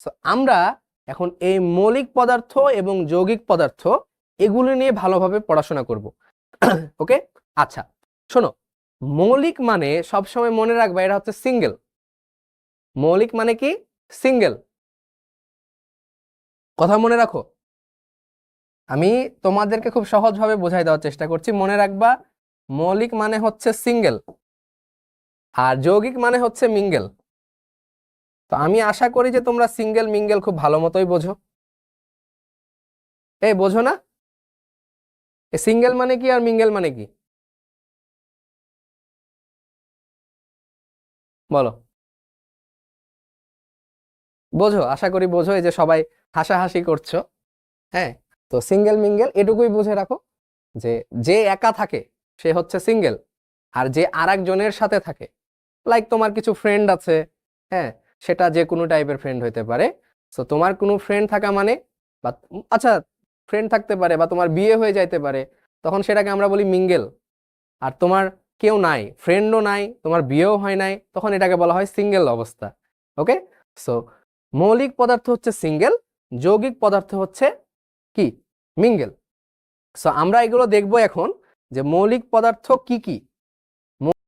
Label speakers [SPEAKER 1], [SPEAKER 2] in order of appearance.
[SPEAKER 1] So আমরা এখন এই মৌলিক পদার্থ এবং যৌগিক পদার্থ এগুলো নিয়ে ভালোভাবে পড়াশোনা করব। ওকে, আচ্ছা শোনো, মৌলিক মানে সবসময় মনে রাখবা এটা হচ্ছে সিঙ্গেল। মৌলিক মানে কি? সিঙ্গেল। কথা মনে রাখো, আমি তোমাদেরকে খুব সহজভাবে বোঝাই দেওয়ার চেষ্টা করছি। মনে রাখবা, মৌলিক মানে হচ্ছে সিঙ্গেল আর যৌগিক মানে হচ্ছে মিঙ্গেল। তো আমি আশা করি যে তোমরা সিঙ্গেল মিঙ্গেল খুব ভালো মতোই বোঝো। এই বোঝো না? সিঙ্গেল মানে কি আর মিঙ্গেল মানে কি বলো? বোঝো, আশা করি বোঝো। এই যে সবাই হাসাহাসি করছো, হ্যাঁ। তো সিঙ্গেল মিঙ্গেল এটুকুই বুঝে রাখো যে যে একা থাকে সে হচ্ছে সিঙ্গেল, আর যে আরেকজনের সাথে থাকে, লাইক তোমার কিছু ফ্রেন্ড আছে, হ্যাঁ, সেটা যে কোনো টাইপের ফ্রেন্ড হইতে পারে। সো তোমার কোনো ফ্রেন্ড থাকা মানে, বা আচ্ছা ফ্রেন্ড থাকতে পারে বা তোমার বিয়ে হয়ে যাইতে পারে, তখন সেটাকে আমরা বলি মিঙ্গেল। আর তোমার কেউ নাই, ফ্রেন্ডও নাই, তোমার বিয়েও হয় নাই, তখন এটাকে বলা হয় সিঙ্গেল অবস্থা। ওকে, সো মৌলিক পদার্থ হচ্ছে সিঙ্গেল, যৌগিক পদার্থ হচ্ছে কি? মিঙ্গেল। সো আমরা এগুলো দেখবো এখন যে মৌলিক পদার্থ কি কি।